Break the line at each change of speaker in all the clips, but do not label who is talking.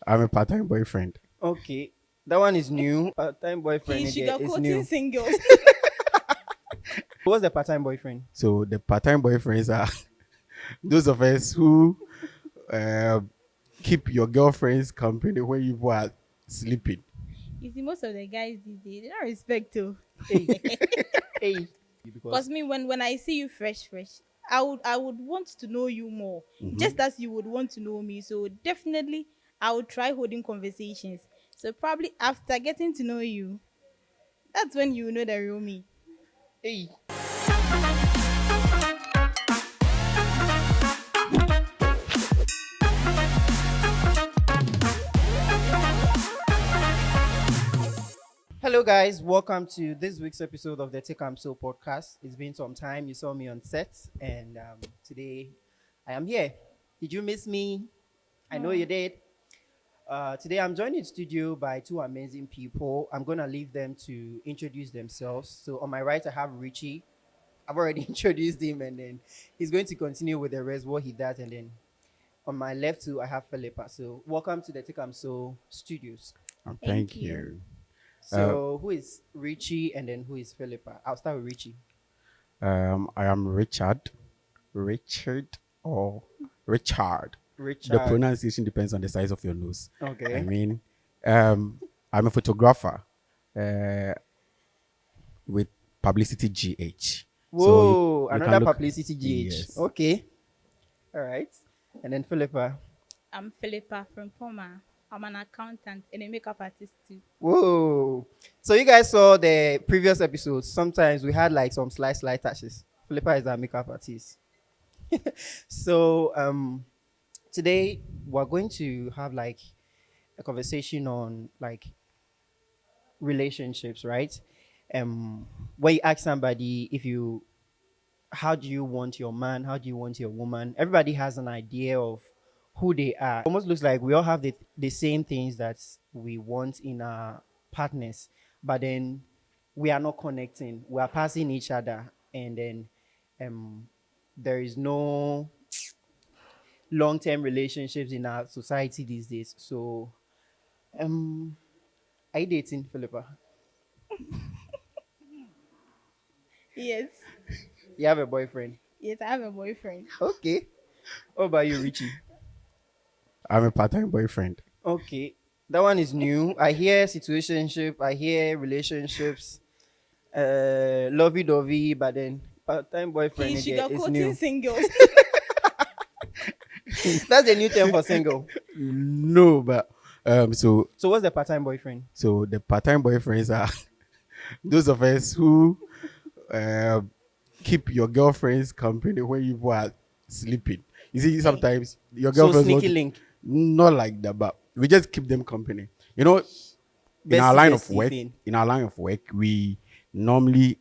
I'm a part-time boyfriend.
Okay, that one is new. Part-time boyfriend
He
again
sugar
is
coating
new.
singles.
What's the part-time boyfriend?
So the part-time boyfriends are those of us who uh, keep your girlfriend's company when you are sleeping.
You see, most of the guys these days they don't respect too.
Hey, hey.
Cause
Because
me, when I see you fresh, I would want to know you more, just as you would want to know me. So definitely, I would try holding conversations. So probably after getting to know you, that's when you know the real me.
hey, hello guys, welcome to this week's episode of the Take I'm So podcast. It's been some time. You saw me on set, and today I am here. Did you miss me? I know you did. Today I'm joined in studio by two amazing people. I'm gonna leave them to introduce themselves. So on my right I have Richie. I've already introduced him, and then he's going to continue with the rest what he does, and then on my left too I have Philippa. So welcome to the Take I'm So studios.
Thank
Thank
you.
you.
So who is Richie and then who is Philippa? I'll start with Richie.
I am Richard. Richard or Richard. The
Richard.
pronunciation depends on the size of your nose. I
Okay.
mean, um, I'm a photographer uh, with Publicity GH. So
Whoa,
you can
another
look.
publicity GH.
Yes.
Okay. All right. And then Philippa.
I'm Philippa from Poma. I'm an accountant and a makeup artist too.
Whoa. So you guys saw the previous episodes. Sometimes we had like some slight touches. Philippa is our makeup artist. So today we're going to have like a conversation on like relationships, right? When you ask somebody if you how do you want your man, how do you want your woman, everybody has an idea of who they are. Almost looks like we all have the same things that we want in our partners, but then we are not connecting, we are passing each other, and then um there is no long-term relationships in our society these days. So um are you dating, Philippa?
Yes.
You have a boyfriend?
Yes, I have a boyfriend.
Okay. What about you, Richie?
I'm a part-time boyfriend.
Okay. That one is new. I hear situationship, I hear relationships, lovey dovey, but then part-time boyfriend
He
again
sugar
is
coating
new.
singles.
That's the new term for single.
No, but so
So what's the part-time boyfriend?
so the part-time boyfriends are those of us who uh, keep your girlfriend's company when you are sleeping. You see,
Hey,
sometimes your
So
girlfriends want
sneaky
to,
link.
not like that, but we just keep them company. You know, in our
Bestie
line of
bestie
work,
thing.
we normally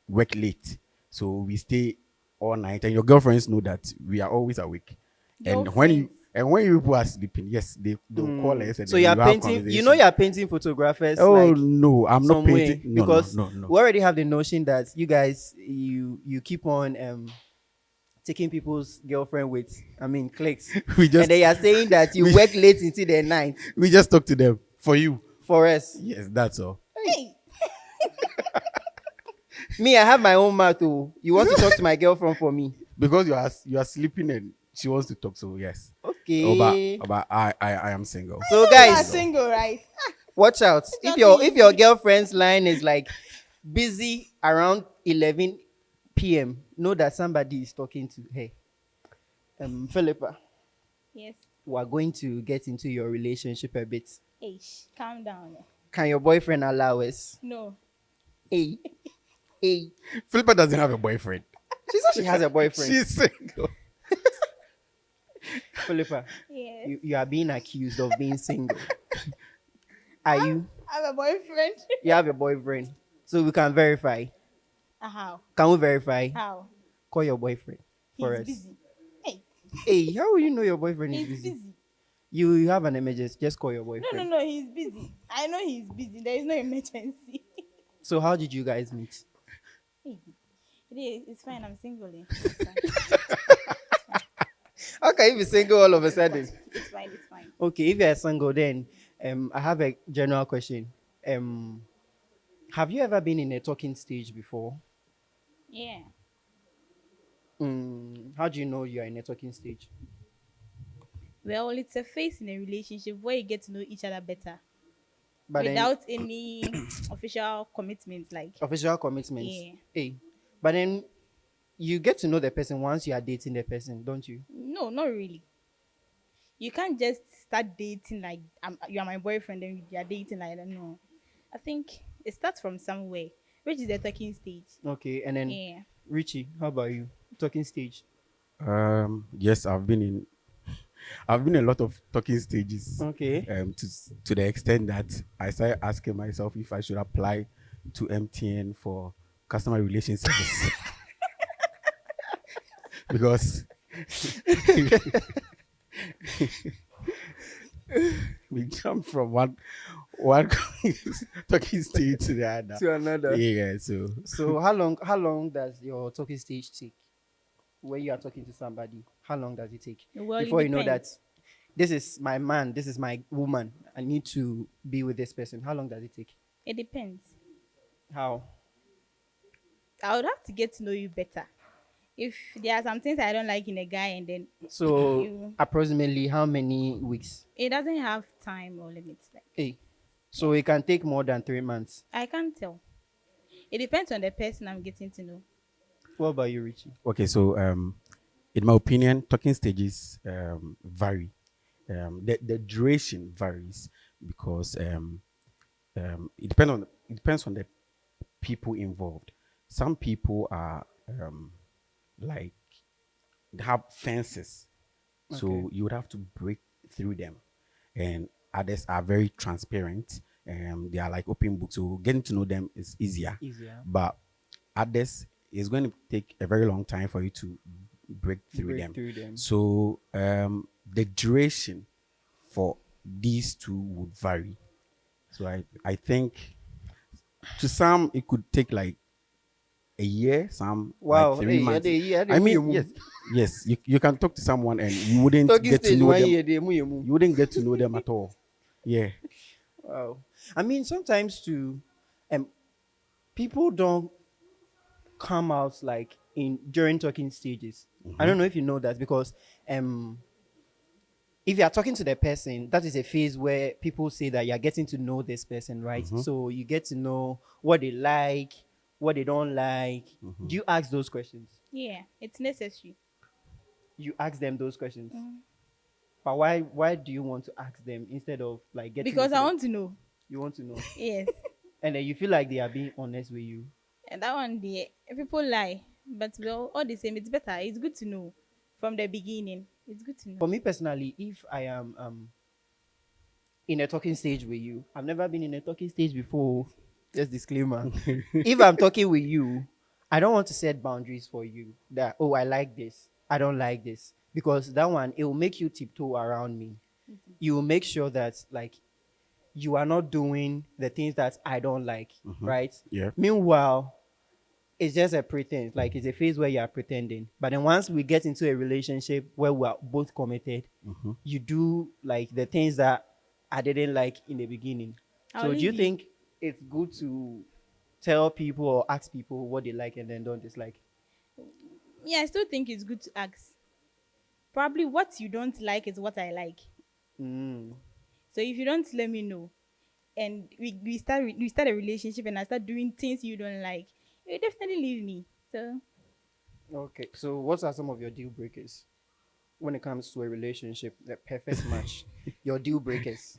work late, so we stay all night, and your girlfriends know that we are always awake. And
girlfriends.
when you people are sleeping, yes, they'll call us, and
So
then
you're
you have
painting,
conversation.
you're painting photographers
Oh
like
no, I'm not
some
painting.
way,
No, no,
because
no, no.
we already have the notion that you guys you keep on taking people's girlfriend with, I mean, clicks.
We
And
just
they are saying that you
we,
work late into the night
we just talk to them for you.
for us.
Yes, that's all.
Hey,
Me, I have my own mouth too. You want to talk to my girlfriend for me?
Because you are sleeping and she wants to talk. So yes.
Okay.
But I am single.
So
you are
guys,
single, right?
watch out. If
Actually,
your girlfriend's line is like busy around 11 p.m., know that somebody is talking to her. Philippa,
Yes.
we are going to get into your relationship a bit.
Hey, calm down.
Can your boyfriend allow us?
No.
Hey, hey.
Philippa doesn't have a boyfriend.
She said she has a boyfriend.
She's single.
Philippa,
Yes.
you are being accused of being single. Are you?
I have a boyfriend.
You have a boyfriend. So we can verify.
How?
Can we verify?
How?
Call your boyfriend for
He's
us.
busy. Hey,
Hey, how will you know your boyfriend is
he's
busy?
busy.
You have an emergency. Just call your
No,
boyfriend.
no, no, he's busy. I know he's busy. There is no emergency.
So how did you guys meet?
Hey, it is. It's fine. I'm single. It's fine.
How can you be single all of a sudden?
It's fine. It's fine.
Okay, if you're single, then I have a general question. Um, have you ever been in a talking stage before?
Yeah.
How do you know you are in a talking stage?
Well, it's a phase in a relationship where you get to know each other better
But then
without any official commitment. Like,
official commitments.
yeah.
Hey, but then you get to know the person once you are dating the person, don't you?
No, not really. You can't just start dating like you are my boyfriend and you are dating like that. No. I think it starts from somewhere, which is the talking stage.
Okay, and then
Yeah.
Richie, how about you? Talking stage.
Yes, I've been in a lot of talking stages,
Okay.
to the extent that I started asking myself if I should apply to MTN for customer relation service because we jump from one talking stage to the other.
To another.
Yeah, so
So how long does your talking stage take when you are talking to somebody? How long does it take
Well, it
before you know that
depends.
this is my man, this is my woman, I need to be with this person? How long does it take?
It depends.
How?
I would have to get to know you better. If there are some things I don't like in a guy, and then
So
you,
approximately how many weeks?
it doesn't have time or limits. Like,
Hey,
yeah,
so it can take more than 3 months.
I can't tell. It depends on the person I'm getting to know.
What about you, Richie?
okay, so in my opinion, talking stages vary. The duration varies because it depends on the people involved. Some people are like they have fences,
Okay.
so you would have to break through them, and others are very transparent. They are like open books, so getting to know them is easier.
Easier.
But others is going to take a very long time for you to break through
Break
them.
through them.
So the duration for these two would vary. So I think to some it could take like a year, some like
Wow.
three
Hey,
months.
yeah,
I
they
mean,
mu.
yes, yes, you can talk to someone and you wouldn't
Talking
get to
stage
know
one
them.
year, they mu.
You wouldn't get to know them at all. Yeah.
Wow. I mean, sometimes too, um, people don't come out like in during talking stages. I don't know if you know that because um if you are talking to the person, that is a phase where people say that you're getting to know this person, right? So you get to know what they like, what they don't like. Do you ask those questions?
Yeah, it's necessary.
You ask them those questions. But why do you want to ask them instead of like getting
Because
into
I
the
want to know.
you want to know?
Yes.
And then you feel like they are being honest with you.
And that one, the people lie, but well, all the same, it's better. It's good to know from the beginning. It's good to know.
For me personally, if I am in a talking stage with you. I've never been in a talking stage before. Just disclaimer. If I'm talking with you, I don't want to set boundaries for you that, oh, I like this, I don't like this. Because that one, it will make you tiptoe around me. You will make sure that, like, you are not doing the things that I don't like, right?
Yeah.
Meanwhile, it's just a pretense. Like it's a phase where you are pretending. But then once we get into a relationship where we are both committed, you do like the things that I didn't like in the beginning.
I'll
So do you
leave you.
think it's good to tell people or ask people what they like and then don't dislike?
Yeah, I still think it's good to ask. Probably what you don't like is what I like.
Mm,
So if you don't let me know, and we start a relationship, and I start doing things you don't like, you definitely leave me. So
okay. So what are some of your deal breakers when it comes to a relationship, the perfect match? Your deal breakers,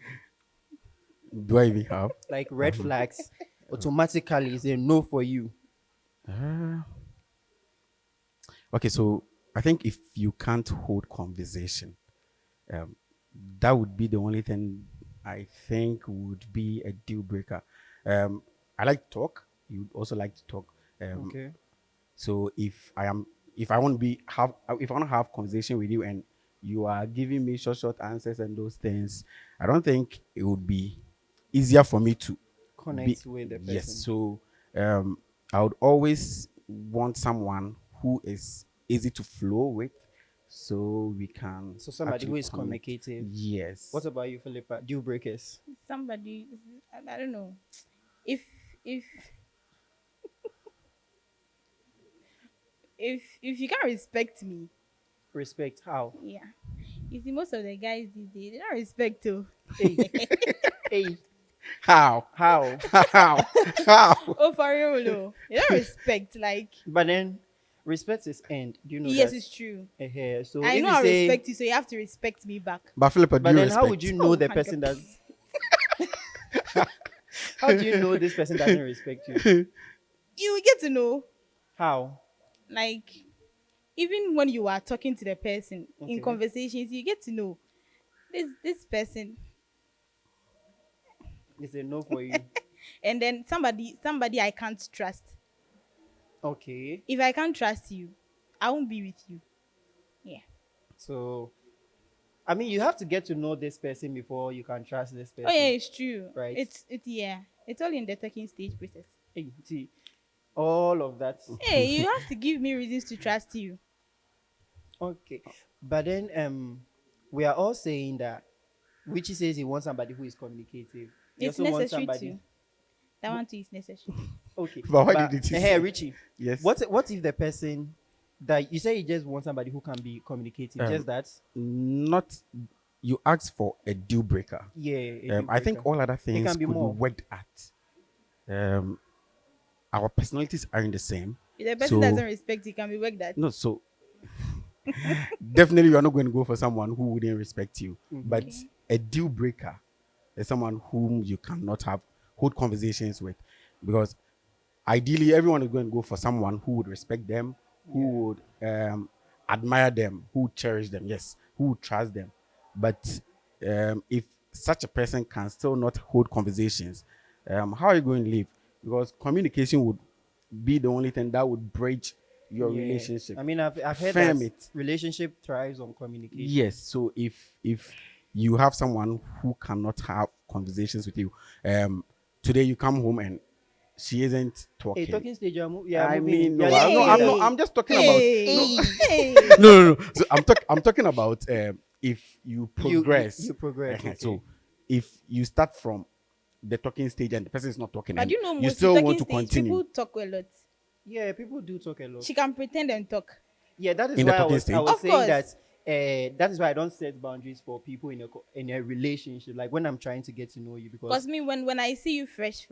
Do I even have?
like red flags, automatically is a no for you.
Uh, okay, so I think if you can't hold conversation, um, that would be the only thing I think would be a deal breaker. I like to talk. You would also like to talk. Um,
Okay.
so if I want to be have if I want to have conversation with you and you are giving me short answers and those things, I don't think it would be easier for me to be.
Connect with the
Yes.
person.
So I would always want someone who is easy to flow with. so we can
So somebody who
actually
is
communicate.
communicative.
Yes.
What about you, Philippa? Deal breakers.
Somebody, I don't know. If if if you can't respect me,
Respect. How?
yeah. You see, most of the guys these days they don't respect too.
Hey, hey.
How?
How?
How? How?
Oh, for real, though. They don't respect. Like,
But then, respect is end. Do you know
yes,
that?
it's true.
So
I
if
know
you
I
say,
respect you, so you have to respect me back.
But Philippa, do
but
you
then how would
respect?
you know
Oh,
the person that?
100%.
How do you know this person doesn't respect you?
You will get to know,
How?
like, even when you are talking to the person in
Okay.
conversations, you get to know this person.
It's a no for you.
And then somebody I can't trust.
Okay.
If I can't trust you, I won't be with you. Yeah.
So, I mean, you have to get to know this person before you can trust this
Oh yeah,
person,
it's true.
right?
It's yeah. It's all in the talking stage process.
Hey, see, all of that.
Hey, you have to give me reasons to trust you.
Okay. But then, we are all saying that Richie says he wants somebody who is communicative. You
It's
also want
necessary
somebody.
too. That one too is necessary.
Okay.
But why
But
did he
hey,
say?
Richie,
Yes.
what if the person that you say you just want somebody who can be communicative?
Um,
Just that?
Not you asked for a deal breaker.
Yeah, a deal
I think
breaker.
all other
It
things
can be
could be
more.
worked at. Um, our personalities aren't the same,
If the person
so
doesn't respect you, can be worked at.
no. So definitely, you are not going to go for someone who wouldn't respect you.
Mm-hmm.
But
Okay.
a deal breaker is someone whom you cannot have hold conversations with, because ideally everyone is going to go for someone who would respect them, who
Yeah.
would admire them, who would cherish them, yes, who would trust them. But if such a person can still not hold conversations, how are you going to live? Because communication would be the only thing that would bridge your
Yeah.
relationship,
I mean, I've heard that
firm it.
relationship thrives on communication.
Yes. So if you have someone who cannot have conversations with you, today you come home and she isn't
Hey,
talking.
talking stage, yeah,
I
moving in.
mean,
You're
no,
leaving
I'm not.
here.
Hey,
I'm just talking about no,
hey,
Hey,
hey.
no. So I'm talking about if you
you
progress.
progress. Okay.
So if you start from the talking stage and the person is not talking
But
and
you know,
you
mostly
still want
talking
to
stage,
continue
people talk a lot.
Yeah, people do talk a lot.
She can pretend and talk.
Yeah, that is
in the
why
talking
I
stage.
was
Of
saying that.
course.
That is why I don't set boundaries for people in a relationship. Like when I'm trying to get to know you,
Because
because
me, when I see you fresh,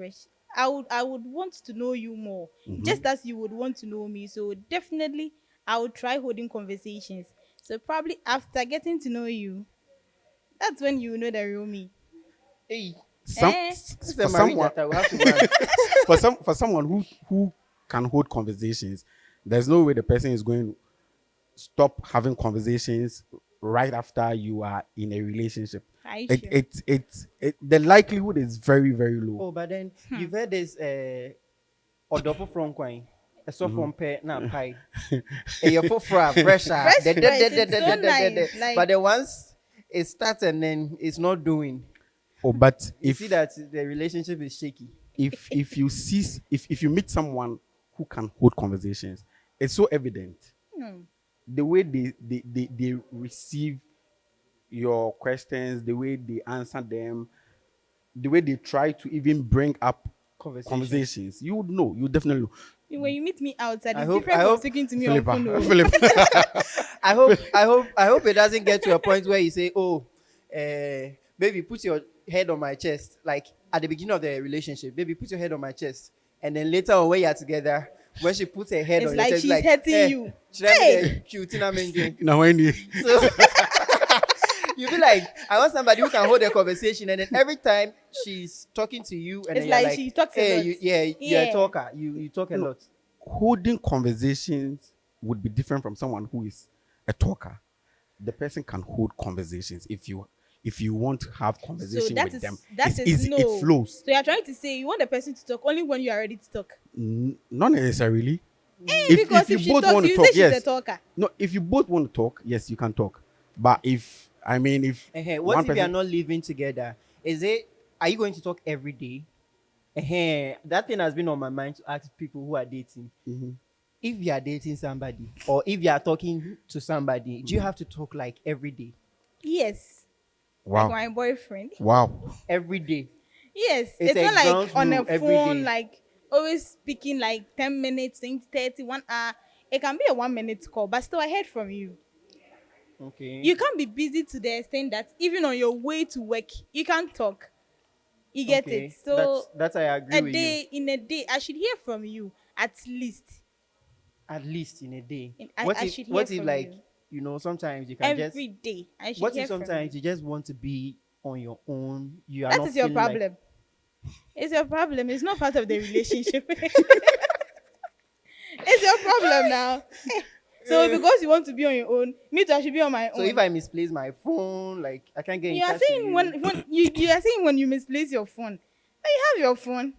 I would want to know you more, just as you would want to know me. So definitely, I would try holding conversations. So probably after getting to know you, that's when you know the real me.
hey,
Some
Eh?
it's a
for
marriage
someone
that I will have to go and
for someone who can hold conversations, there's no way the person is going to stop having conversations right after you are in a relationship.
Are you
It
sure?
it it, it the likelihood is very very low.
Oh, but then you've heard this odopo from kwine. So from pe na pie. You for fresh
Fresh, it's so nice.
but
Like,
then once it starts and then it's not doing,
Oh, but
you see that the relationship is shaky.
if you see if you meet someone who can hold conversations, it's so evident the way they receive your questions, the way they answer them, the way they try to even bring up
Conversations.
conversations. You would know. You definitely know.
when you meet me outside,
I
it's
hope
different
I
from
hope
speaking to me on
Philippa,
phone. Oh.
Philip.
I hope it doesn't get to a point where you say, "Oh, baby, put your head on my chest." Like at the beginning of the relationship, baby, put your head on my chest, and then later on when you're together, when she puts her head
It's
on your
like
chest,
she's
like,
hurting
"Hey,
you.
should I be
Hey,
the cute in a main drink?"
Now when you
So you be like, "I want somebody who can hold a conversation," and then every time she's talking to you, and
it's
then you're
like
like,
she talks a
"Hey,
lot.
you're a
Yeah.
talker. You talk a
no,
lot."
holding conversations would be different from someone who is a talker. The person can hold conversations if you want to have
So
conversation
that
with them.
is that
It's
is
easy. It
no.
flows.
So you're trying to say you want the person to talk only when you are ready to talk.
Not necessarily. If
Because
you
if she
both
talks,
want to
you say
talk,
she's a
yes.
talker.
No, if you both want to talk, yes, you can talk. But if
What
one
if you are
person,
not living together? Are you going to talk every day? That thing has been on my mind to ask people who are dating. if you are dating somebody or if you are talking to somebody, do you have to talk like every day?
Yes, like
Wow.
my boyfriend.
Wow.
Every day.
Yes,
It's
it's not like on a
exhausting every
phone,
day.
like always speaking like 10 minutes, 20, 30, 1 hour. It can be a 1 minute call, but still I heard from you.
Okay.
You can't be busy to the extent that even on your way to work, you can't talk. You get it?
Okay.
So
That's I agree with you.
in a day, I should hear from you at least.
At least in a day.
I should hear
What if
from
like,
you
sometimes you can just
every day. I should
what if
hear from you.
sometimes you just want to be on your own? You are
That
not
is your
feeling like
problem. It's your problem. It's not part of the relationship. It's your problem now. So because you want to be on your own, me too, I should be on my
so if
own.
I misplace my phone, like I can't get in
You are
touch with
saying
you.
when you are saying when you misplace your phone. Now you have your phone.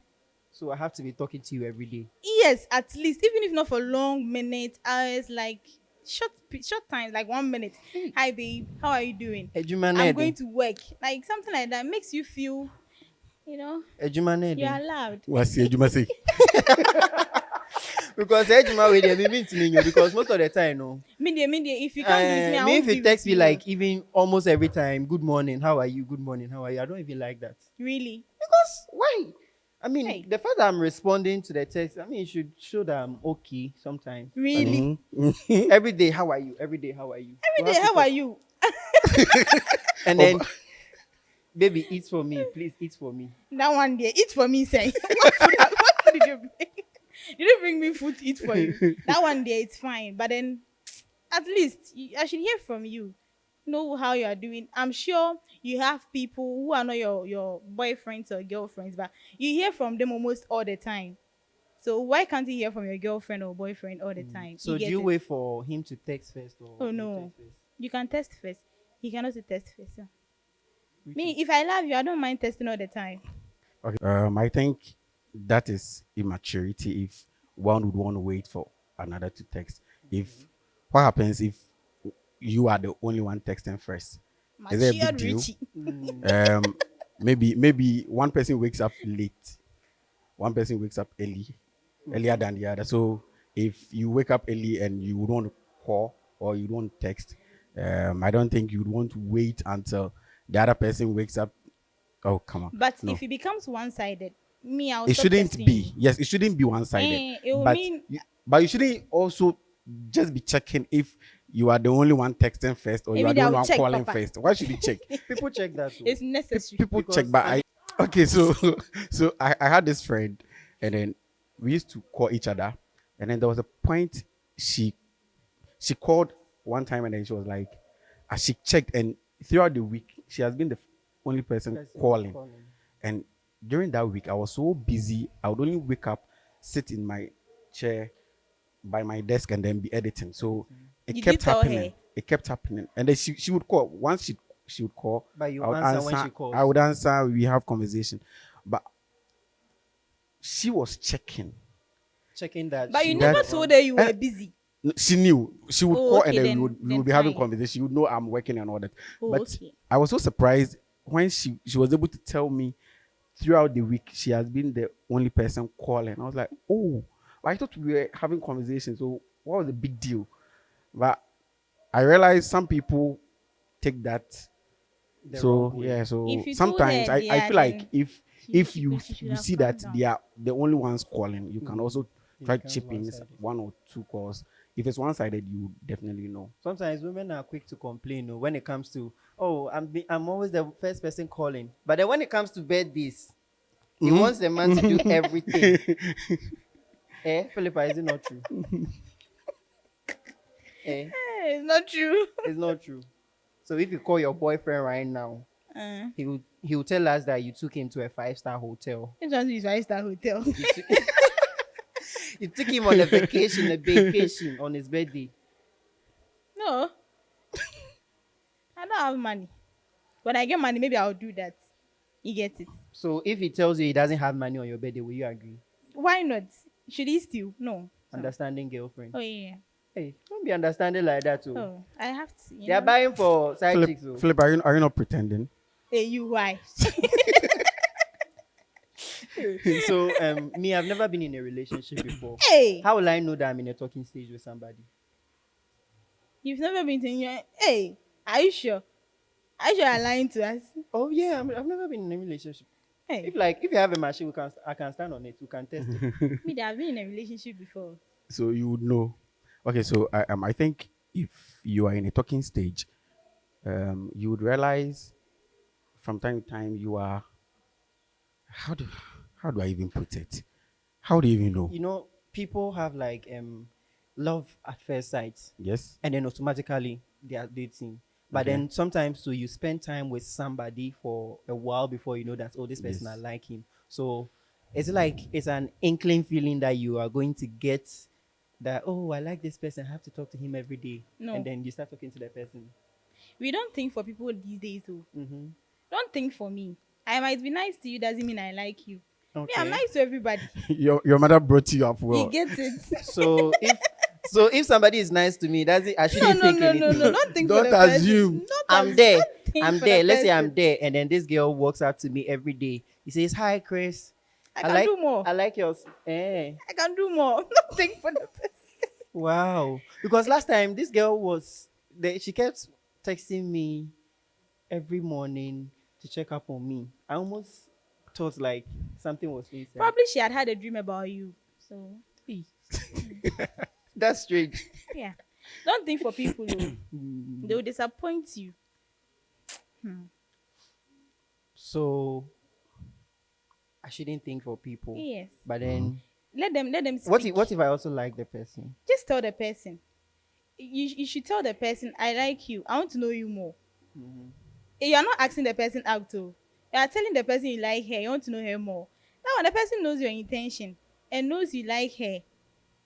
So I have to be talking to you every day.
Yes, at least even if not for long minutes, hours, like short times, like 1 minute.
Hey.
Hi babe, how are you doing?
Ejuma
I'm
Nede.
going to work. Like something like that makes you feel, you know,
Ejuma
you're
Nede.
allowed.
What's the you say?
Because Ejuma with them even because most of the time, no.
Media, if you can't be with me, I
Me if
won't
you
be with
text me
you.
like even almost every time, good morning, how are you? Good morning, how are you? I don't even like that.
Really?
Because why? I mean,
Hey.
the fact that I'm responding to the text, I mean, it should show that I'm okay sometimes. But
Really?
every day, how are you? Every day, how are you?
Every
We have
day,
to
how are
talk.
you?
And then, baby, eat for me. Please eat for me.
That one day, eat for me, say. What food did you bring? You didn't bring me food to eat for you. That one day, it's fine. But then, at least, I should hear from you. Know how you are doing. I'm sure you have people who are not your boyfriends or girlfriends, but you hear from them almost all the time. So why can't you hear from your girlfriend or boyfriend all the time? You
So do
get
you
it?
wait for him to text first or
Oh
you
no.
text first?
You can test first. He cannot test first. So.
Which
Me,
is
if I love you, I don't mind testing all the time.
Okay. I think that is immaturity if one would want to wait for another to text. If what happens if you are the only one texting first? Is it a big
Matured
deal?
Richie.
Um, maybe one person wakes up late, one person wakes up earlier than the other. So if you wake up early and you would want to call or you don't text, I don't think you'd want to wait until the other person wakes up. Oh, come on.
But
No,
if it becomes one-sided, me, I'll
it
stop
shouldn't
testing you.
be. Yes, it shouldn't be one-sided.
It will
But
mean
you shouldn't also just be checking if you are the only one texting first or you are
maybe
the
I
only
will
one
check,
calling
Papa.
first. Why should you check?
people check that too.
It's necessary.
People check,
Because
but I okay. So so I had this friend, and then we used to call each other, and then there was a point she she called one time, and then she was like, she checked, and throughout the week she has been the only person calling. And during that week, I was so busy. I would only wake up, sit in my chair by my desk, and then be editing. So it
Did you
kept
tell
happening.
her?
It kept happening. And then she would call. Once she would call,
But you
I would
answer when
answer.
she calls.
I would answer. We have conversation. But she was checking.
Checking that
But you
she
never
That
was
told
on.
her you
eh,
were busy.
she knew. She would
Oh,
call, and
okay,
then we
then
would be having
fine.
conversation. She would know I'm working and all that.
Oh,
But
okay.
I was so surprised when she was able to tell me throughout the week she has been the only person calling. I was like, oh, I thought we were having conversations. So what was the big deal? But I realized some people take that.
The
So
wrong way.
yeah, so
If you told
sometimes
her,
I
yeah,
feel like
then
if you
she should
you
have
see that
calmed down.
they are the only ones calling, you can also
It
try
becomes
chipping
one-sided.
one or two calls. If it's one sided, you definitely know.
Sometimes women are quick to complain when it comes to, oh, I'm always the first person calling. But then when it comes to birthdays, he wants the man to do everything. Philippa, is it not true? Eh,
It's not true.
it's not true. So if you call your boyfriend right now, he will tell us that you took him to a 5-star hotel.
It's just his five-star hotel.
You took, you took him on a vacation on his birthday.
No, I don't have money. When I get money, maybe I'll do that. You get it?
So if he tells you he doesn't have money on your birthday, will you agree?
Why not? Should he steal? No.
Understanding girlfriend.
Oh yeah.
Hey, don't be understanding like that too.
Oh, I have to.
They are buying for side
Philip,
chicks.
Philip, are you not pretending?
Hey, you why?
So me, I've never been in a relationship before.
Hey,
How will I know that I'm in a talking stage with somebody?
you've never been to your. Hey, are you sure? Are you sure you're lying to us?
Oh yeah, I've never been in a relationship.
Hey,
If you have a machine, I can stand on it. We can test it.
me, that I've been in a relationship before.
So you would know. Okay, so I think if you are in a talking stage, you would realize from time to time you are how do how do I even put it? How do you even know?
You know, people have like love at first sight,
Yes,
and then automatically they are dating. But
okay,
then sometimes so you spend time with somebody for a while before you know that, oh, this person I
yes.
like him. So it's like it's an inkling feeling that you are going to get, that, oh, I like this person, I have to talk to him every day. And
No,
then you start talking to the person.
we don't think for people these days. Oh,
Mm-hmm.
don't think for me. I might be nice to you, doesn't mean I like you. Me, I'm
Okay.
nice to everybody.
Your mother brought you up
You
well.
get it?
So if somebody is nice to me, that's it. I
No,
shouldn't
no,
think
no, no, no.
anything.
Don't think for
Don't
the person.
assume.
I'm there.
Don't think
I'm
for the
there. Let's say I'm
person.
there, and then this girl walks up to me every day. He says, "Hi, Chris.
I
I
can
like
do more.
I like your eh."
I can do more. Don't think for the person.
Wow. Because last time this girl she kept texting me every morning to check up on me. I almost thought like something was inside.
Probably she had a dream about you. So,
Hey, that's strange.
yeah. Don't think for people who
Hmm.
they will disappoint you.
So I shouldn't think for people.
Yes.
But then
Let them
what
speak.
if I also like the person?
Just tell the person. You should tell the person, I like you. I want to know you more.
Mhm.
You are not asking the person out to. You are telling the person you like her, you want to know her more. Now when the person knows your intention and knows you like her,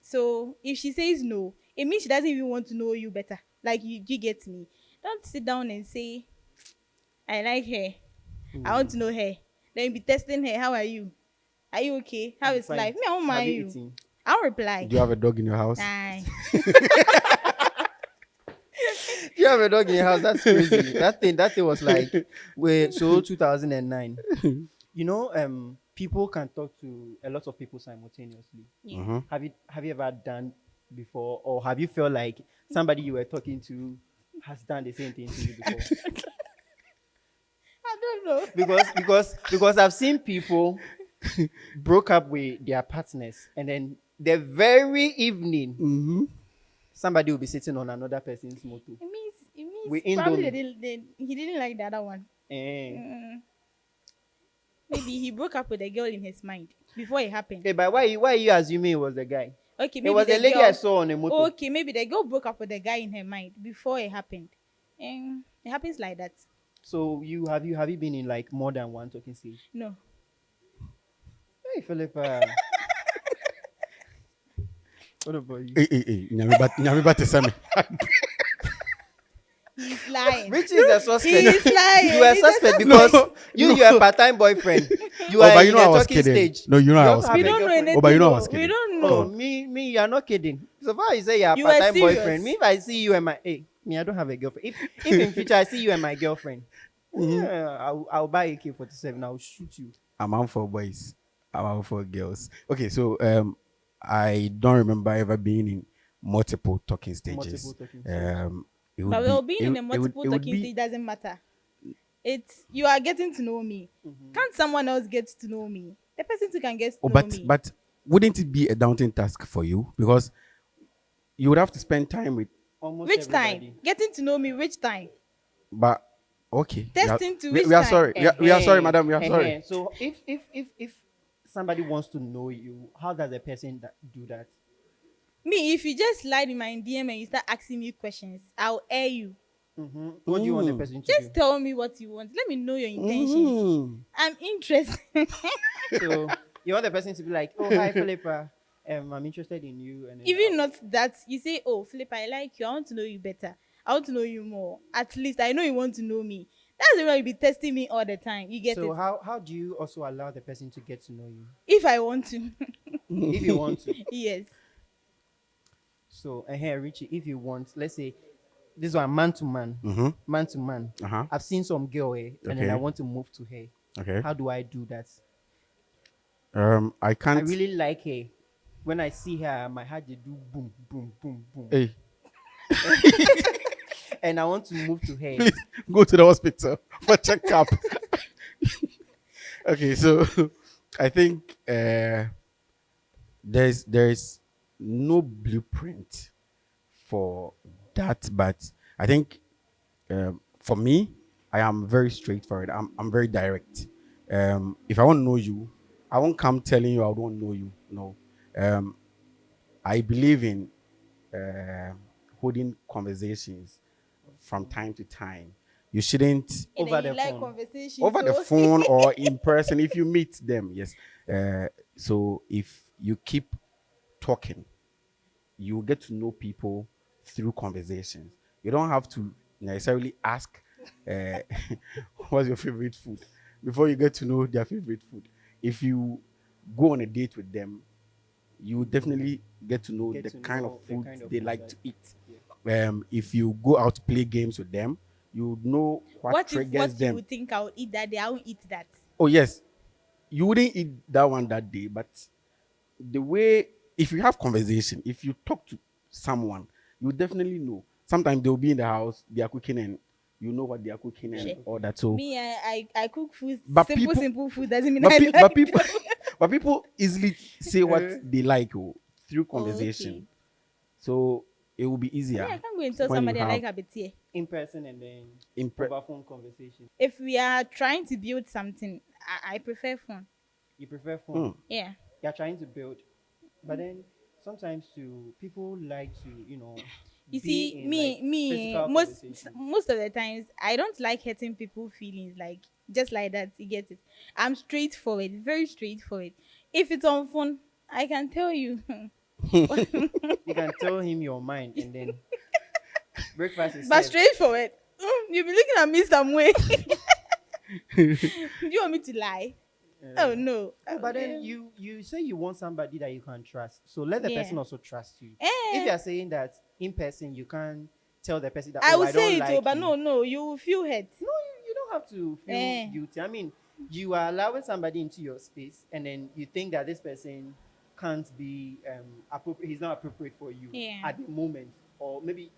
so if she says no, it means she doesn't even want to know you better. Like you get me. Don't sit down and say, I like her. I want to know her. Then you be testing her. How are you? Are you okay? How
I'm
is life?
fine.
Me, I won't
Have
mind
you
you.
eaten?
I'll reply.
Do you have a dog in your house?
Aye.
You have a dog in your house? That's crazy. That thing was like, wait, so 2009. You know, people can talk to a lot of people simultaneously.
Yeah.
Mm-hmm.
Have you ever done before, or have you felt like somebody you were talking to has done the same thing to you before?
I don't know.
Because I've seen people broke up with their partners, and then the very evening
Mm-hmm.
somebody will be sitting on another person's motor
It means
with
probably
Indomie.
he didn't like the other one.
Eh.
Mm, maybe he broke up with a girl in his mind before it happened.
Hey, but why you assuming it was the guy?
Okay,
It
maybe
was the
the
lady I
girl.
saw on a motor.
Okay, maybe the girl broke up with the guy in her mind before it happened. And it happens like that.
So have you been in like more than one talking stage?
No,
Hey, Philippa. What about you?
Hey. Nyame ba te sɛ me.
he's lying.
Which is a suspect?
He's lying.
You are a
He's a
suspect
suspect.
because
No,
you're a part-time boyfriend. You
Oh,
are
but you
in
know
a
I was
talking
kidding.
stage.
No, you know I
You
was
also have
We
a
kidding.
don't know
girlfriend.
anything.
Oh, but you know I
Oh.
was
We
kidding.
don't
Oh,
know.
me, you are not kidding. So far you say you're a
You were
part-time
serious.
boyfriend. Me, if I see you and my me, I don't have a girlfriend. If in future I see you and my girlfriend, I'll buy AK-47. I'll shoot you.
I'm out for boys. I'm out for girls. Okay, so I don't remember ever being in multiple talking
Multiple
stages.
talking stage.
It
But
would
well,
be
being in a multiple
it would
talking
be
stage doesn't matter. It's you are getting to know me. Can't someone else get to know me? The person too can get to
oh,
know
but
me.
but wouldn't it be a daunting task for you because you would have to spend time with
Almost
Which time?
everybody.
Getting to know me, which time?
but okay
Testing to which
we are
time?
sorry we are sorry
Ehen,
madam we are sorry.
So if somebody wants to know you, how does a person do that?
Me, if you just slide in my DM and you start asking me questions, I'll air you.
What do you want the
Mm.
person to
Just
do?
tell me what you want. Let me know your intentions.
Mm.
I'm interested.
So you want the person to be like, "Oh, hi, Philippa. I'm interested in you," and then
Even not that, you say, oh, Philip, I like you. I want to know you better. I want to know you more. At least I know you want to know me. That's the way you be testing me all the time. You get
so
it?
how do you also allow the person to get to know you
If I want to.
if you want to?
Yes.
So, Richie, if you want, let's say this one man to man,
Mm-hmm.
man to man.
Uh-huh.
I've seen some girl, and then I
Okay.
want to move to her.
Okay.
How do I do that?
I
I
can't.
really like her. When I see her, my heart they do boom, boom, boom, boom.
Hey,
And I want to move to her.
please go to the hospital for checkup. Okay, so I think there's no blueprint for that, but I think for me, I am very straightforward. I'm very direct. If I want to know you, I won't come telling you I don't know you. No. Um, I believe in uh, holding conversations from time to time. You shouldn't
And then
Over
you
the
like
phone.
conversation,
over the
so
phone or in person if you meet them. Yes. So if you keep talking, you get to know people through conversations. You don't have to necessarily ask, uh, what's your favorite food before you get to know their favorite food. If you go on a date with them, you definitely get to know
Get
the
to
kind of
know the
food
kind of
they
food
like
that.
to eat.
Yeah.
If you go out to play games with them, you know what
what if
triggers
what you
them.
would think I would eat that day, I won't eat that.
Oh yes, you wouldn't eat that one that day, but the way, if you have conversation, if you talk to someone, you definitely know. Sometimes they'll be in the house, they are cooking, and you know what they are cooking
They are
and
Shit.
all
cooking.
that. So,
Me, I cook food,
but
simple,
people,
simple food doesn't mean
but,
I
pe- but
like
people,
them.
but people easily say what
Uh,
they like, through
Oh,
conversation.
okay.
So it will be
I mean,
easier
I can't go and tell
so
when you
somebody I
have
like a bit.
in person and then
impre-
over phone conversation.
If we are trying to build something, I prefer phone.
You prefer phone.
Hmm.
Yeah.
You're trying to build. But then sometimes too people like to,
You
be
see,
in like
me,
physical conversations.
most of the times, I don't like hurting people's feelings, like just like that. You get it? I'm straightforward, very straightforward. If it's on phone, I can tell you.
You can tell him your mind and then breakfast is
But
served.
straightforward, you'll be looking at me some way. Do you want me to lie? Oh
Uh,
no.
no, but then you say you want somebody that you can trust. So let the
Yeah.
person also trust you. If
Eh,
you are saying that in person you can't tell the person that,
I
oh,
will
I don't
say it, oh,
like
but
you.
no, no, you will feel hurt.
No, you don't have to feel
Eh,
guilty. I mean, you are allowing somebody into your space, and then you think that this person can't be appropriate. He's not appropriate for you
yeah.
at the moment, or maybe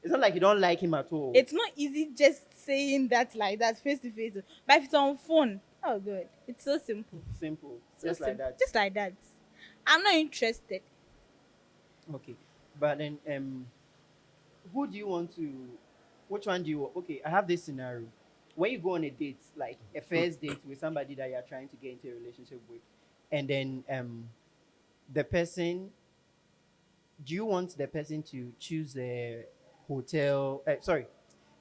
it's not like you don't like him at all.
It's not easy just saying that like that face to face. But if it's on phone, oh good. It's so simple.
Simple,
So
just like
simple.
that.
Just like that. I'm not interested.
Okay, but then who do you want to? Which one do you? Okay, I have this scenario. When you go on a date, like a first date with somebody that you're trying to get into a relationship with, and then the person, do you want the person to choose the hotel? Sorry,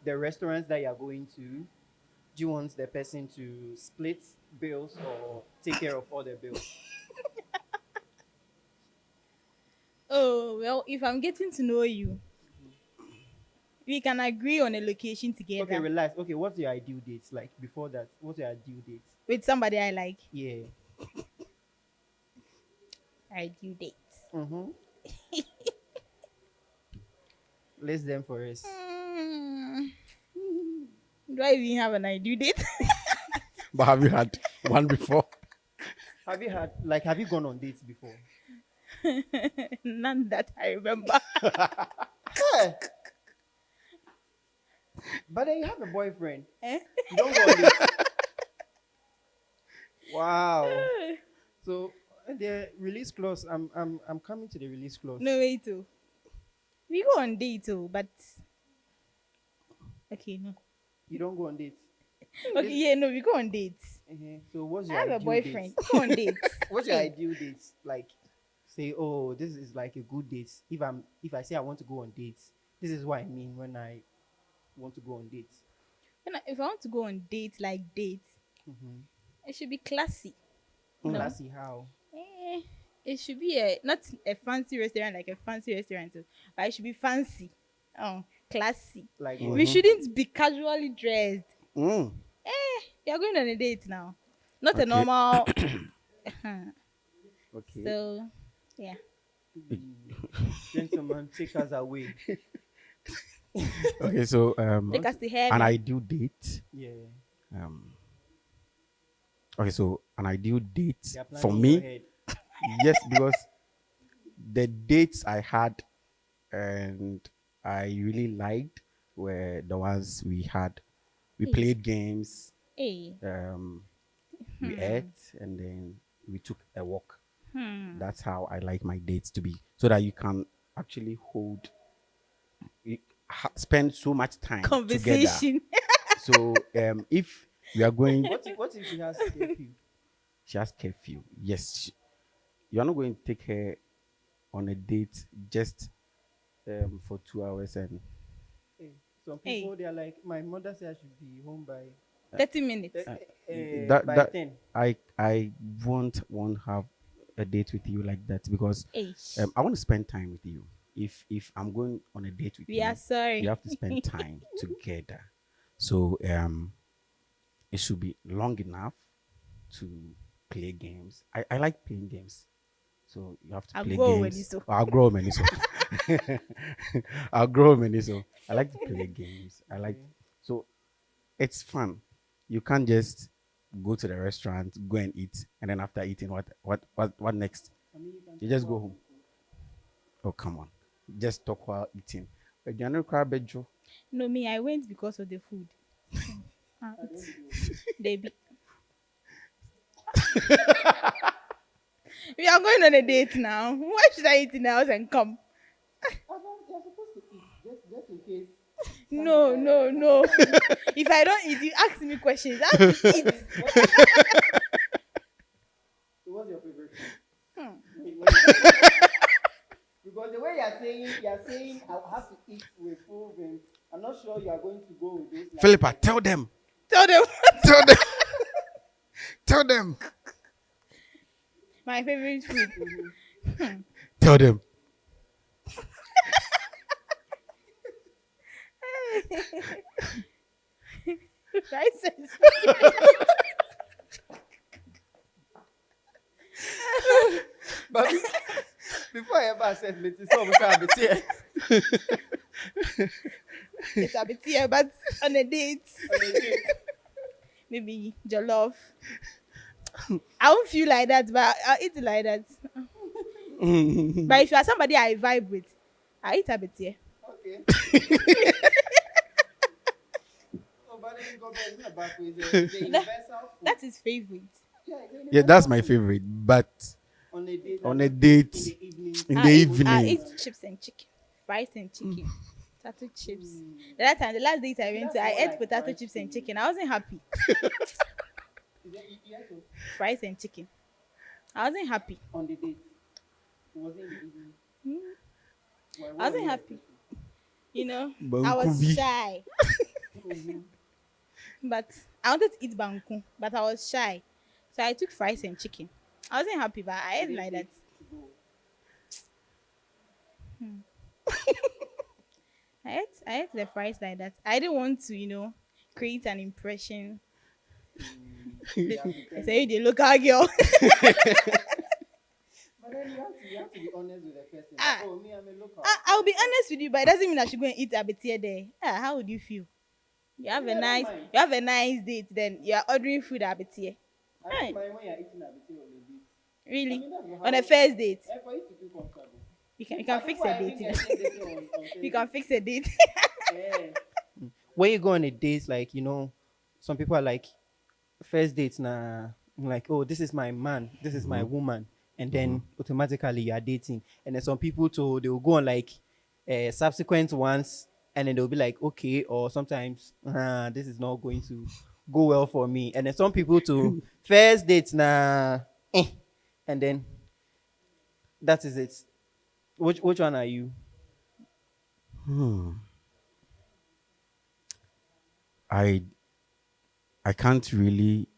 the restaurants that you're going to? Do you want the person to split bills or take care of all the bills?
Oh well, if I'm getting to know you, we can agree on a location
Okay,
together
relax. Okay, what's your ideal dates like? Before that, what's your ideal dates?
with somebody I like.
Yeah.
Ideal date.
Mm-hmm. List them for us.
Hmm. Do I even have an ideal date?
But have you had one before?
Have you gone on dates before?
None that I remember.
Hey, but then you have a boyfriend.
Eh?
You don't go on dates. Wow. So the release clause. I'm coming to the release clause.
No way too. We go on date too, but okay, no.
You don't go on dates.
Okay, yeah, no, we go on dates.
So what's
I
your
have a
ideal dates?
boyfriend. We go on dates.
What's your
Hey,
ideal dates? Like, say, oh, this is like a good date. If I say I want to go on dates, this is what I mean when I want to go on dates.
if I want to go on dates like dates,
Mm-hmm.
it should be classy. No,
Classy how?
eh, it should be a not a fancy restaurant like a fancy restaurant, too, but it should be fancy. Oh, classy.
Like what?
We
Mm-hmm.
shouldn't be casually dressed.
Mm.
We are going on a date now, not a
Okay.
normal.
Okay.
So, yeah.
Gentlemen, take us away.
Okay. So
Take us to
an
heaven.
ideal date.
Yeah.
Um, Okay, so an ideal date
You're
for
planning in your
me,
head.
yes, because the dates I had and I really liked were the ones we had. We
Hey,
played games,
hey.
um, we
Hmm.
ate, and then we took a walk.
Hmm.
That's how I like my dates to be, so that you can actually spend so much time together.
Conversation.
So if we are going,
What if she has curfew?
she has curfew. Yes, you are not going to take her on a date just for 2 hours and
Hey, some
Hey,
people they are like, my mother said I should be home by
30 minutes.
that
by
that
10.
I won't have a date with you like that because
Hey,
I want to spend time with you. If I'm going on a date with
we are
you, we
sorry.
have to spend time together. So it should be long enough to play games. I like playing games. So you have to
I'll
play
go when
games.
so.
I'll grow many so. I'll grow many so. I like to play games. I like
Okay.
so it's fun. You can't just go to the restaurant, go and eat, and then after eating, what next?
I mean, you can
You
talk
just go
about
home.
food.
Oh come on, just talk while eating. Aduane koraa bɛdwo.
No, me, I went because of the food.
At the end
It's
of the day,
they be. We are going on a date now. Why should I eat in the house and come?
you're supposed to eat just in case
No, no,
something
no.
can happen.
If I don't eat, you ask me questions. I have to eat.
So what's your favorite food?
Hmm.
When you go there? Because the way you're saying I have to eat with full vim. I'm not sure you are going to go with those
Philippa,
like
tell them,
Tell them
tell them, tell them,
my favorite food.
mm-hmm.
tell them.
Rice and
But before I ever said me, it's almost a bit here
it's a bit here, but on a date,
on a date.
maybe jollof. I won't feel like that, but I'll eat it like that. But if you are somebody I vibe with, I eat a bit here.
Okay. Oh, but then go back, not back with the
That,
universal food.
that is favorite.
Yeah, the
Yeah, that's
universal
my
food.
favorite. But
On a date,
on
like
a
just in
date
the evening.
in the
I eat
evening,
chips and chicken, fries and chicken, potato chips.
Mm.
The last date I
See,
went
that's
to, I
more
ate
like
potato
fried
chips and
food.
chicken. I wasn't happy.
Is that you had to
Fries and chicken. I wasn't happy.
on the date? It wasn't in the evening.
I
Why were
wasn't
you
happy.
expecting?
You know, I was
Bankubi.
shy,
Mm-hmm.
but I wanted to eat banku, but I was shy, so I took fries and chicken. I wasn't happy, but I
You
ate
didn't
like that.
take to go.
I ate the fries like that. I didn't want to, create an impression.
So you have
I say
pretended.
you the local girl.
But then you have to be honest with the person. That,
ah,
oh, me, I'm a local.
I'll be honest with you, but it doesn't mean I should go and eat abetia there. How would you feel?
Me, I don't mind.
You have a nice date, then you are ordering food abetia.
I don't
Right?
mind when you're eating a bit on a date. I
Really?
mean, that's
On a
how.
first date,
For you to feel comfortable.
you
People,
can fix
people
a
are
date.
even getting this on
You
Facebook.
can fix a date.
Yeah. When you go on a date, like some people are like, first dates na like, oh, this is my man, this is my woman, and then automatically you are dating. And then some people too, they will go on like subsequent ones, and then they'll be like, okay, or sometimes this is not going to go well for me. And then some people too, first dates na and then that is it. Which one are you?
I I can't really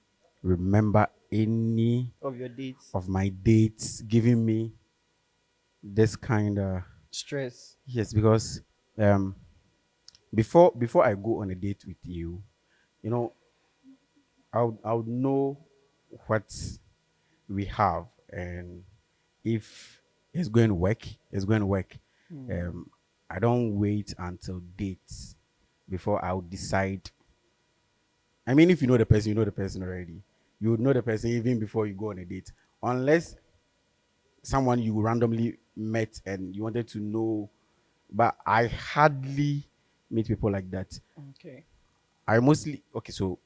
remember any
Of your dates?
of my dates giving me this kind of
Stress.
yes because um before I go on a date with you, you know, I would know what we have and if it's going to work, it's going to work. Um, I don't wait until dates before I would decide. I mean, if you know the person, you know the person already. You would know the person even before you go on a date, unless someone you randomly met and you wanted to know. But I hardly meet people like that.
Okay.
I mostly okay. So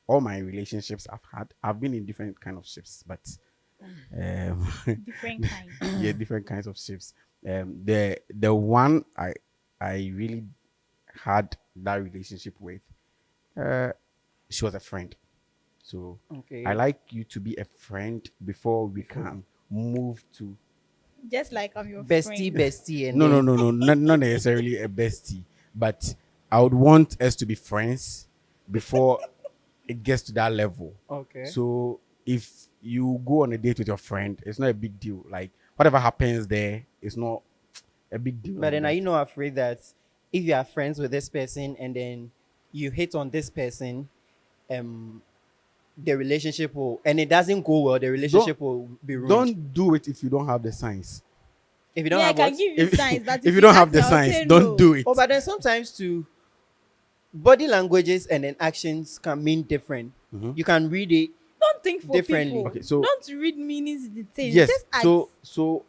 all my relationships I've been in different kind of ships, but um,
Different kind.
yeah, different kinds of ships. The one I really had that relationship with, uh, she was a friend. So I
Okay.
like you to be a friend before we can move to.
Just like I'm your
Bestie,
friend.
bestie, and
No, no,
then
no, no, not necessarily a bestie, but I would want us to be friends before it gets to that level.
okay.
So if you go on a date with your friend, it's not a big deal. Like whatever happens there, it's not a big deal
But
like
then are
that.
you not afraid that if you are friends with this person and then you hit on this person, um, the relationship will, and it doesn't go well, the
Don't
relationship will be ruined.
don't do it if you don't have the signs.
If you don't
Me, I
have
can
what?
give you
If
signs, but
if
if
you
you
don't have
ask me,
the
I'll
signs,
say
don't
no.
do it.
Oh, but then sometimes too, body languages and then actions can mean different. You can read it
Don't think for
differently.
people.
Okay, so
Don't read meanings details.
yes,
Just act.
so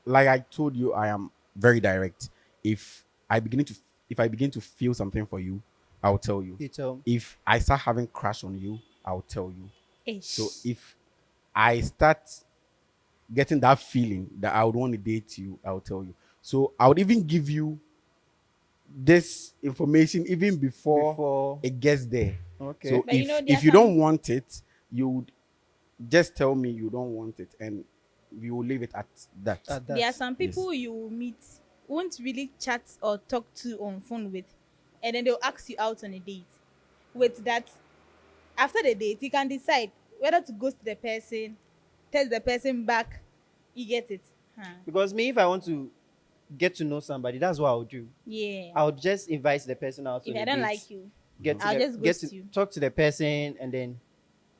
like I told you, I am very direct. If I begin to if I begin to feel something for you, I'll tell you.
You tell.
If I start having crush on you, I'll tell you. So
Ish.
if I start getting that feeling that I would want to date you, I'll tell you. So I would even give you this information even before
Before.
it gets there.
Okay.
So
But you know, there are
if you
some
don't want it, you would just tell me you don't want it, and we will leave it at that.
At
there are
that.
some
Yes.
people you will meet, won't really chat or talk to on phone with, and then they'll ask you out on a date. With that, after the date, you can decide whether to ghost the person, text the person back. You get it? Huh.
Because me, if I want to get to know somebody, that's what I'll do.
Yeah.
I'll just invite the person out
If
on
I
a
don't
date.
like you,
Get to
I'll
the
just
get
ghost
to
you.
talk to the person and then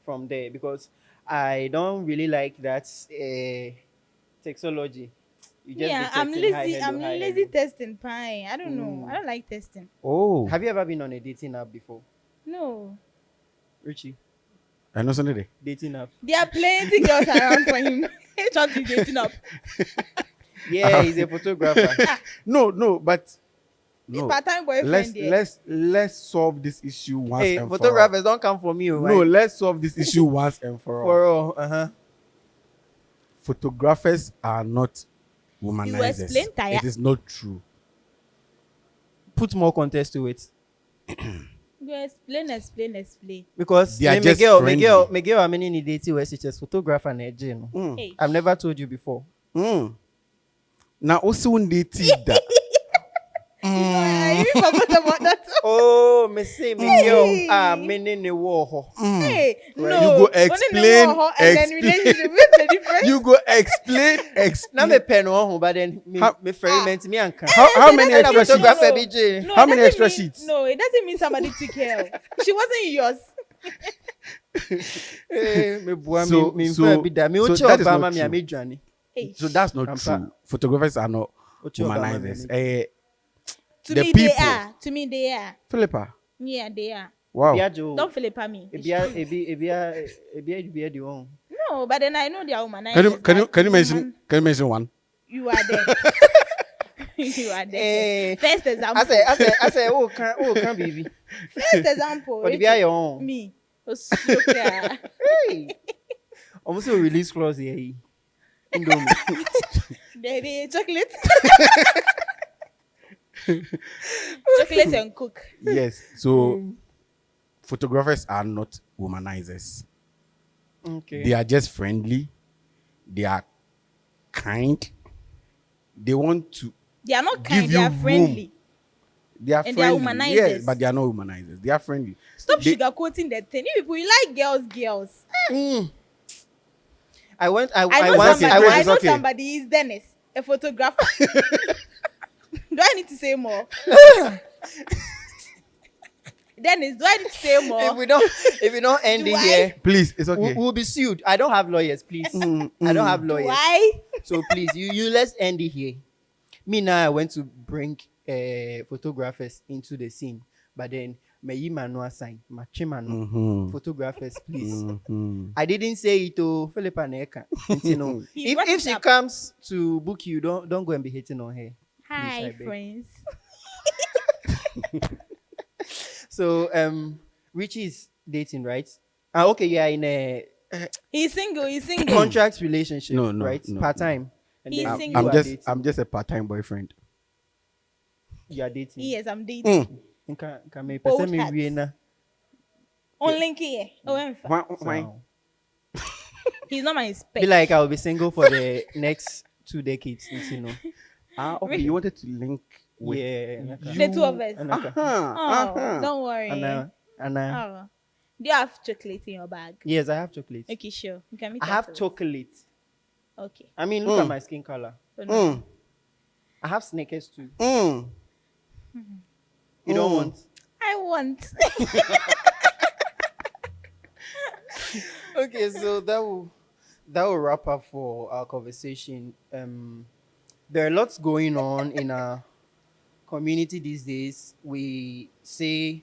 from there, because I don't really like that textology. You just be
Yeah, I'm
texting hi
lazy.
hello
I'm
hi
lazy
hello.
testing pie. I don't know. I
Mm.
don't like testing.
Oh,
Have you ever been on a dating app before,
No.
Richie?
I know something.
Dating app.
There are plenty girls around for him. Which one is dating up?
Yeah, he's a photographer.
No, no, but
The
no.
part-time boyfriend
Let's
there.
let's let's solve this issue once
Hey,
and for all.
photographers don't come for me. Oh,
No,
right?
let's solve this issue once and for all.
For all. Uh-huh.
Photographers are not
You
womanizers.
explain tire.
It is not true.
Put more context to it.
You explain.
Because
They are
me
just
girl,
friendly.
me girl, I'm in dating where she's just photographer and you know.
Hey.
I've never told you before.
Mm. Now also when they teach that.
You know, I even forgot about that.
Oh, me say me girl,
Hey.
me ne war.
Hey,
Right.
no.
You go
Only
explain,
the war and then
explain.
relationship. What's the difference?
You go explain,
Now
explain.
me pen on, but then
How-
me ferryment me anka.
How many
And a
extra sheets?
photographer BJ.
No,
How
it
many
doesn't
extra
mean-
sheets?
No, it doesn't mean somebody took care. She wasn't yours.
Me bua
So-
me
so-
be that me
so
uche
that is
Obama
not
me
true.
ame dwane.
Hey.
So that's not
I'm
true. Photographers are not
Uche Obama me
womanizers.
ame.
To
The
me, they
people.
are. To me, they are.
Philippa.
Yeah, they are.
Wow.
Biajo.
Don't Philippa me. It's
Ebia
true.
ebia di on.
No, but then I know they are womanizers.
Can you can you
but
can you mention
woman-
can you mention one?
You are there. You are there.
Eh,
First example.
I say, oh can baby.
First example.
But be your own.
Me. Osloka.
Hey. Almost a release clause here. Indomie.
Baby, chocolate. Chocolate and cook.
Yes. So photographers are not womanizers.
Okay.
They are just friendly. They are kind. They want to.
They are not
Give
kind, they
you
are
room.
friendly.
They are
And they are
friendly. Yes,
womanizers.
but they are not womanizers. They are friendly.
Stop
They-
sugarcoating the thing. You people, you like girls.
Mm. I went. I
I know
once.
okay,
somebody.
I
Grace,
I
went.
know
okay.
somebody is Dennis, a photographer. Do I need to say more? Dennis, do I need to say
If
more?
we don't end
Do
it
I?
here,
Please, it's okay.
we'll be sued. I don't have lawyers, please. I don't have
Do
lawyers.
I?
So please, you let's end it here. Me now, I went to bring photographers into the scene, but then Meyi Manua sign, Machimano.
Mm-hmm.
Photographers, please.
Mm-hmm.
I didn't say it to Philippa Neka. You know,
He
if
brought
if
it
she
up.
comes to book you, don't go and be hitting on her. Please, I
Hi,
beg.
friends.
So Richie is dating, right? Okay, you are in a
He's single. He's single.
contract relationship,
No, no,
right?
no,
Part
no.
time. And
He's
then
single.
you are dating.
I'm just a part-time boyfriend.
You are dating.
Yes, I'm dating.
Mm.
Can me person
Both
me
hats.
Rihanna.
On link here. Oh,
Why?
So
he's not my
be
spec.
like I'll be single for the next 2 decades, you know.
Ah, okay.
Re-
You wanted to link with
Yeah,
The two of
you.
us.
Uh-huh.
Oh,
Uh-huh.
don't worry.
Anna, Anna.
Oh, do you have chocolate in your bag?
Yes, I have chocolate.
Okay, sure. You can
I
meet
have
afterwards.
chocolate.
Okay.
I mean, look at
Mm.
my skin color.
So no,
Mm.
I have Snickers too.
Mm.
You don't
Mm.
want?
I want.
Okay, so that will wrap up for our conversation. There are lots going on in our community these days. We say,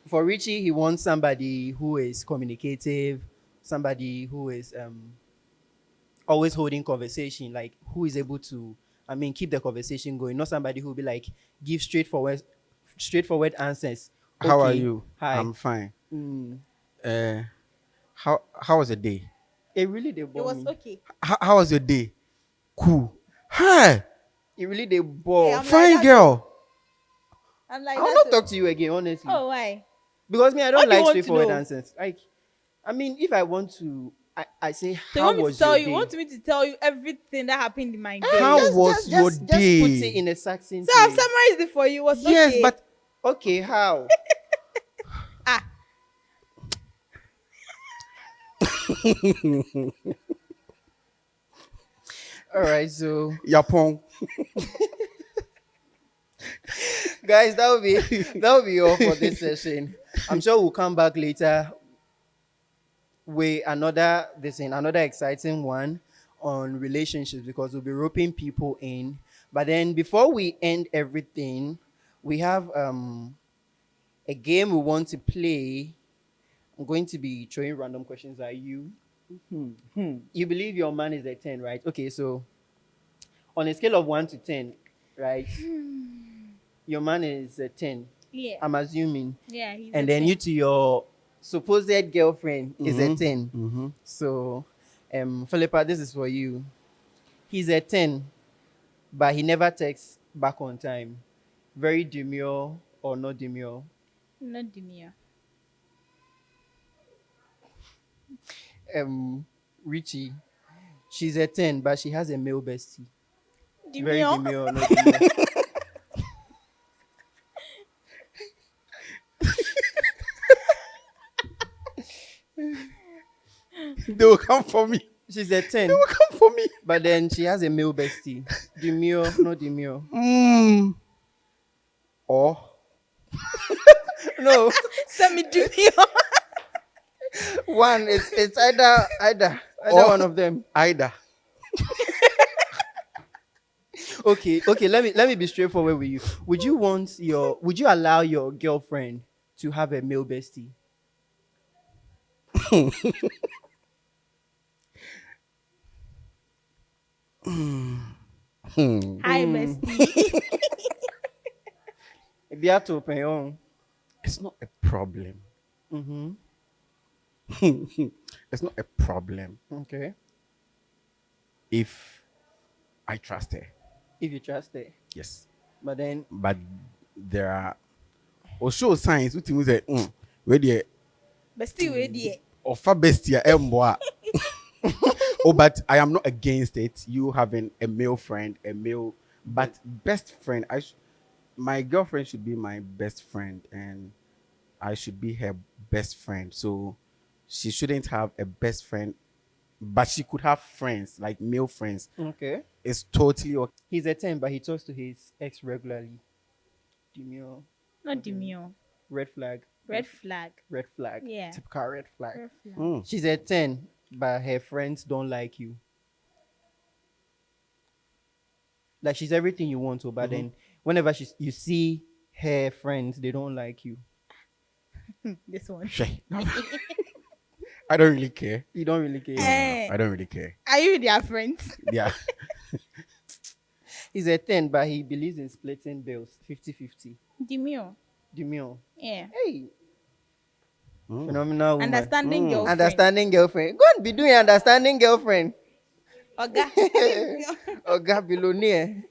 for Richie, he wants somebody who is communicative, somebody who is always holding conversation, like who is able to, I mean, keep the conversation going. Not somebody who will be like give straightforward answers.
How are
Okay,
you?
hi.
I'm fine.
Mm,
Uh, how was the day?
it really they
It
bore
was
me.
okay.
How was your day? Cool. Hi,
It really they
Hey,
bore.
I'm like
fine
that too.
girl.
I'm
I
like
will
that
not
too.
talk to you again, honestly,
Oh, why?
because me I don't
What do you
like
want to
straightforward
know?
answers. Like, I mean, if I want to, I say,
So you
how
want me to
was your
tell you?
day?
Want me to tell you everything that happened in my
Eh,
How
day?
was your
just put it
day?
in a succinct
So I've
way.
summarized it for you. It was
Yes,
okay.
but
Okay, how?
Ah,
All right, so
Yapon.
guys, that will be all for this session. I'm sure we'll come back later with another exciting one on relationships, because we'll be roping people in. But then before we end everything, we have a game we want to play. I'm going to be throwing random questions at you. You believe your man is a 10, right? Okay, so on a scale of 1 to 10, right? Your man is a 10.
yeah,
I'm assuming.
yeah. He's a
And then
10.
you to your supposed girlfriend is a 10.
Mm-hmm.
So, Philippa, this is for you. He's a 10, but he never texts back on time. Very demure or not demure.
Not demure.
Richie, she's a 10, but she has a male bestie. Very
Demure.
demure or not demure.
They will come for me.
She's a
They
10,
will come for me.
but then she has a male bestie. Demure, not demure.
Mm. Or
No,
Semi demure.
one, it's either
or
one of them.
either.
Okay, let me be straightforward with you. Would you allow your girlfriend to have a male bestie?
Hmm.
Hi, bestie.
Be out to open your own.
It's not a problem.
Mm-hmm.
It's not a problem
Okay.
if I trust her.
If you trust her.
Yes.
But then
But there are also signs which means that where the
Bestie, where the
offer bestia emboa. Oh, but I am not against it. You having a male friend, but best friend. My girlfriend should be my best friend, and I should be her best friend. So she shouldn't have a best friend, but she could have friends, like male friends.
okay.
It's totally okay.
He's a 10, but he talks to his ex regularly. Demure.
Not demure.
Red flag.
Red flag.
Red flag.
Yeah.
Typical red flag.
Red flag.
Mm.
She's a 10, but her friends don't like you. Like, she's everything you want to, but then whenever you see her friends, they don't like you.
This one.
Shay. No. I don't really care.
You don't really
No,
care.
no, no.
Eh.
I don't really care.
Are you their friends?
Yeah.
He's a 10, but he believes in splitting bills 50-50.
Demure.
Demure.
Yeah.
Hey,
Mm.
phenomenal woman.
Understanding
Mm.
girlfriend.
Understanding girlfriend. Go and be doing understanding girlfriend.
Oga.
Oga billionaire.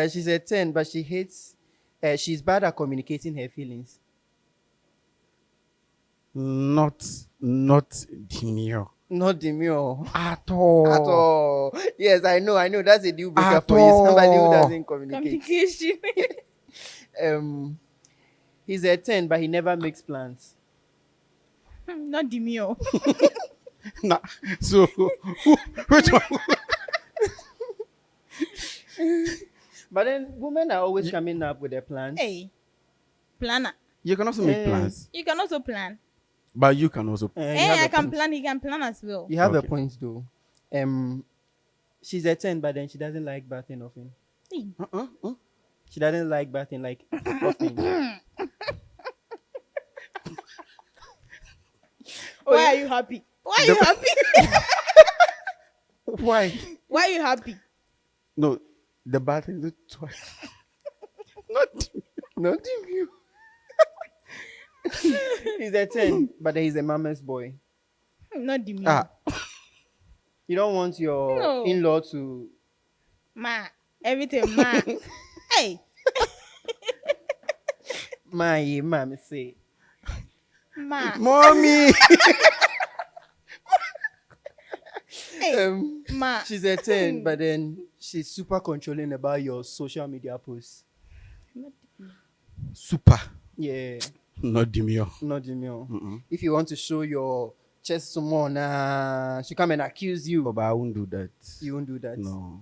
She's a 10, but she hates. She's bad at communicating her feelings.
Not demure
Not demure
at all.
at all. Yes, I know. That's a deal breaker
At
for you. Somebody who
all.
doesn't communicate.
Communication.
Um, he's a 10, but he never makes plans.
Not demure.
Nah. So which one?
But then women are always coming up with their plans.
Hey. Planner.
You can also make
Eh.
plans,
You can also plan.
but you can also.
You
Eh,
have
I
a
can
point.
plan. You can plan as well.
You have a
Okay.
point though. She's a 10, but then she doesn't like bathing often.
Hey.
She doesn't like bathing like often.
Why are you happy? Why are you happy?
Why?
Why are you happy?
No, the bad thing is twice. Not.
Not you. He's a 10, but then he's a mama's boy.
Not demure.
Ah.
You don't want your
No.
in-law to.
Ma. Everything ma. Hey.
My mom say.
Ma.
Mommy.
Hey. Ma.
She's a 10, but then she's super controlling about your social media posts.
Super.
Yeah,
Not demure.
not demure.
Mm-mm.
If you want to show your chest some more, she come and accuse you.
Oh, but I won't do that.
You won't do that.
No.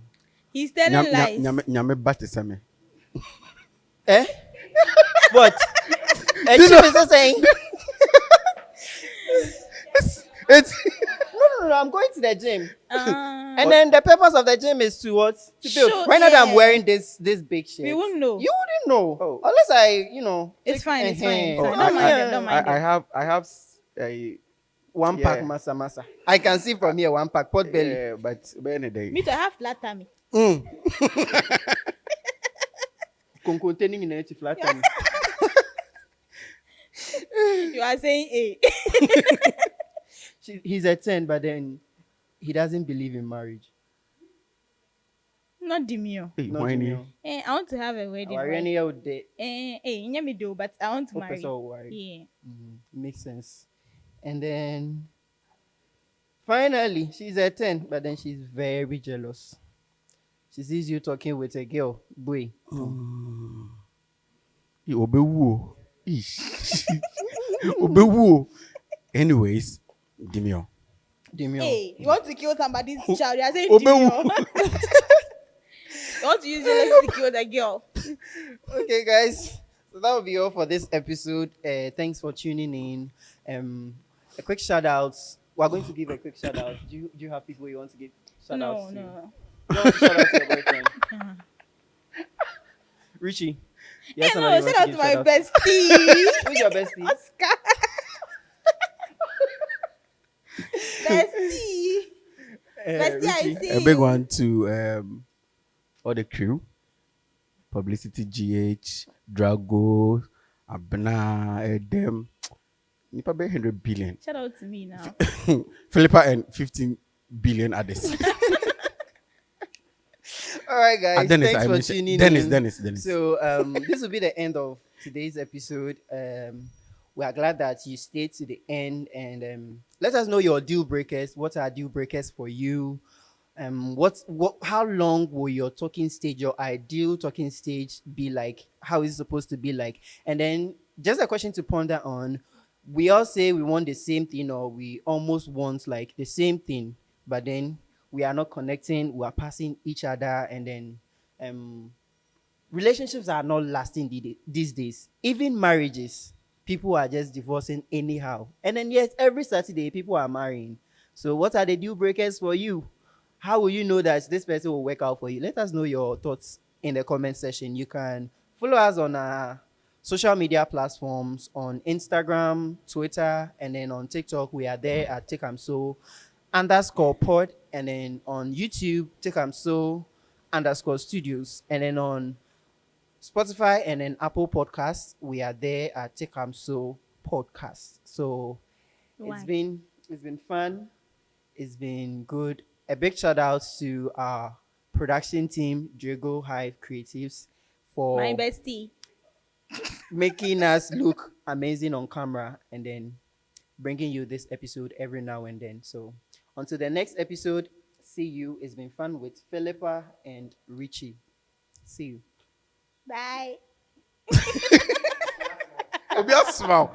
He's telling lies.
Nyame bate same.
Eh? What? She is saying.
It's
No, I'm going to the gym.
Uh,
And then the purpose of the gym is to what? To build.
Show-
Why not I'm
yeah.
wearing this big shirt?
we won't know.
You wouldn't know.
Oh.
Unless I.
It's fine. It's fine. It's
Oh,
fine. Don't mind them. Don't mind
I
them.
have a
One
Yeah.
pack masa. I can see from here one pack pot belly.
yeah, but any day.
Me too. I have flat tummy.
Containing in it flat tummy.
You are saying A.
He's a 10, but then he doesn't believe in marriage.
Not demure.
Hey,
Not
whiny.
demure.
I want to have a wedding.
Are
right?
any out there?
Yeah, me do, but I want to marry.
Worry.
Yeah.
Makes sense. And then finally, she's a 10, but then she's very jealous. She sees you talking with a girl, boy.
Obewu. Obewu. Anyways, demure.
Demure.
Hey, you want to kill somebody's child? You are saying
Obewu.
demure. You want to use jealousy to kill the girl?
Okay, guys. So that will be all for this episode. Thanks for tuning in. A quick shout out. We're going to give a quick shout out. Do you have people you want to give shout outs to?
No.
You want to shout out to your boyfriend? Richie.
Hey,
Yes,
no, shout out to my bestie,
Who's your bestie?
Oscar. Bestie. Bestie, I
Richie.
see
A big
you.
one to all the crew. Publicity GH, Drago, Abna, Edem. Nipa be 100 billion.
Shout out to me now.
Philippa and 15 billion others.
All right, guys.
Dennis,
Thanks
I
for
mentioned-
tuning
Dennis,
in.
Dennis.
So this will be the end of today's episode. We are glad that you stayed to the end, and let us know your deal breakers. What are deal breakers for you? How long will your talking stage, your ideal talking stage, be like? How is it supposed to be like? And then just a question to ponder on. We all say we want the same thing, or we almost want like the same thing, but then we are not connecting. We are passing each other, and then relationships are not lasting these days. Even marriages, people are just divorcing anyhow. And then yet every Saturday people are marrying. So what are the deal breakers for you? How will you know that this person will work out for you? Let us know your thoughts in the comment section. You can follow us on our social media platforms on Instagram, Twitter, and then on TikTok. We are there at Take underscore pod, and then on YouTube, Take underscore studios, and then on Spotify and then Apple Podcasts, we are there at Take podcast. So it's
Why?
been it's been fun. It's been good. A big shout out to our production team, Drago Hive Creatives,
My
for
bestie.
making us look amazing on camera and then bringing you this episode every now and then. So until the next episode, see you. It's been fun with Philippa and Richie. See you.
Bye.
Obi asma.